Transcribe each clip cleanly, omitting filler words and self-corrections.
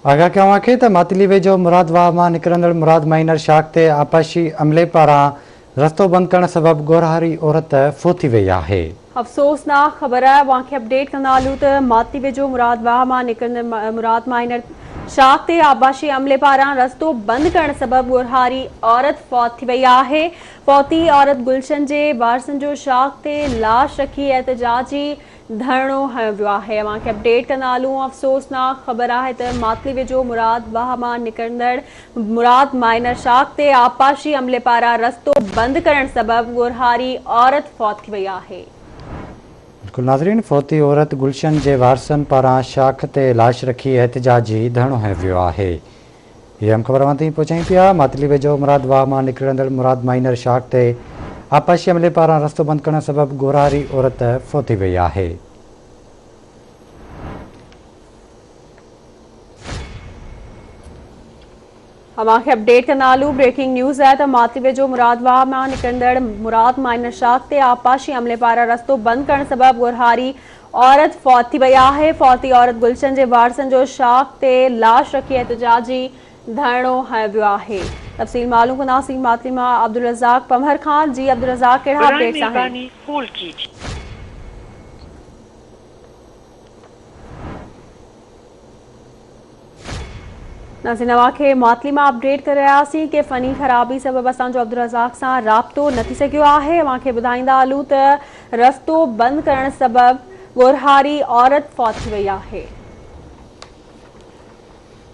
आगाह कयां खे त मातली वेझो मुराद वाह मां निकिरंदड़ मुराद माइनर शाख ते आपाशी अमले पारां रस्तो बंदि करण सबबि गोरहारी औरत फोती वई आहे। अफ़सोसनाक ख़बर है वांखे अपडेट कंदा हलूं त मातली वेझो मुराद वाह मां निकिरंदड़ मुराद माइनर शाख ते आबाशी अमले पारां रस्तो बंदि करण सबबि गोरहारी औरत फौत थी वई आहे। फौती औरत गुलशन जे वारसनि जो शाख ते लाश रखी एहतजाजी धरणो हयो वियो आहे। अवांखे अपडेट कंदा हलूं अफ़सोसनाक ख़बर आहे त मातली वेझो मुराद वाह मां निकिरंदड़ मुराद माइनर शाख ते आपाशी अमले पारां रस्तो बंदि करण सबबि गोरहारी औरत फौत थी वई आहे। बिल्कुल नाज़रीन, फौती औरत गुलशन जे वारसनि पारां शाख ते लाश रखी एहतजाजी धरणो हयो वियो आहे। ये हम ख़बर ताईं पहुचाई पिया। मातली वेझो मुराद वाह मां निकिरंदड़ मुराद माइनर शाख ते आपाशी अमले पारां रस्तो बंदि करण सबबि गोरहारी औरत फोती वई आहे। अवांखे अपडेट कंदा हलूं ब्रेकिंग न्यूज़ है तो मातली वेझो मुराद वाह मां निकिरंदड़ मुराद माइनर शाख ते आपाशी अमले पारां रस्तो बंदि करण सबबि गोरहारी औरत फौत थी वई आहे। फौती औरत गुलशन जे वारसनि जो शाख ते लाश रखी एहतजाजी धरणो हयो वियो आहे। तफ़सील मालूम कंदासीं मातली मां अब्दुल रज़ाक पमहर खान। जी अब्दुल रज़ाक, कहिड़ा अपडेट्स आहिनि? नाज़रीन, अवांखे मातली मां अपडेट करे रहियासीं कि फ़नी ख़राबी सबबि असांजो अब्दुल रज़ाक सां राब्तो न थी सघियो आहे। अवांखे ॿुधाईंदा हलूं त रस्तो बंदि करण सबबि गोरहारी औरत फौत थी वई आहे।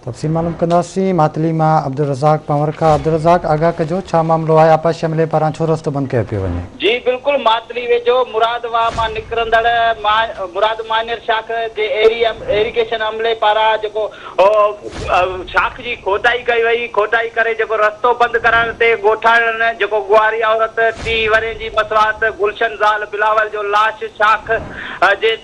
तफ़सील मालूम कंदासीं मातली मां अब्दुल रज़ाक पंवर खां। अब्दुल रज़ाक, आगाह कजो, छा मामलो आहे? आपाशी अमले पारां छो रस्तो बंदि कयो पियो वञे? जी बिल्कुल, मातली वेझो मुराद वाह मां निकिरंदड़ मुराद माइनर शाख जे एरिगेशन अमले पारां जेको शाख जी खोटाई कई वई। खोटाई करे जेको रस्तो बंदि करण ते ॻोठाणनि जेको गुआरी औरत 30 वरे जी मसवात गुलशन ज़ाल बिलावल जो लाश शाख जे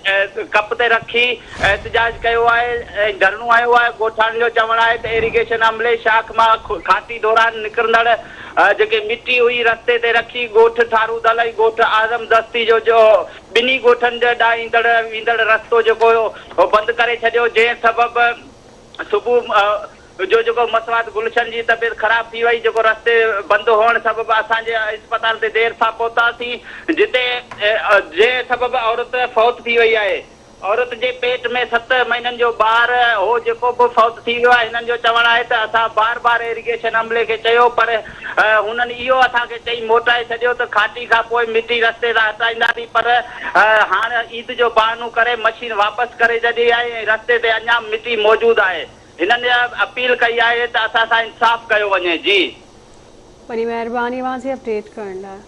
कप ते रखी एहतजाज कयो आहे ऐं धरणो आयो आहे। ॻोठाणनि जो चवणु आहे त एरिगेशन अमले शाख मां खाती दौरान निकिरंदड़ जेके मिटी हुई रस्ते ते रखी ॻोठ ठारू दलई ॻोठ आज़म दस्ती जो ॿिन्ही ॻोठनि जे ॾांहुं ईंदड़ वेंदड़ रस्तो जेको हो बंदि करे छॾियो, जंहिं सबबि सुबुह जो जेको मसवात गुलशन जी तबियत ख़राब थी वई। जेको रस्ते बंदि हुअण सबबि असांजे अस्पताल ते देरि सां पहुतासीं, जिते जंहिं सबबि औरत फौत थी वई आहे। औरत जे पेट में 7 महीननि जो ॿार हो जेको बि फौत थी वियो आहे। हिननि जो चवणु आहे त असां बार बार एरिगेशन अमले खे चयो, पर हुननि इहो असांखे चई मोटाए छॾियो त खाटी खां पोइ मिटी रस्ते तां हटाईंदासीं। पर हाणे ईद जो बहानो करे मशीन वापसि करे छॾी आहे ऐं रस्ते ते अञा मिटी मौजूदु आहे। हिननि अपील कई आहे त असां सां इंसाफ़ कयो वञे। जी वॾी महिरबानी अवांजी अपडेट करण लाइ।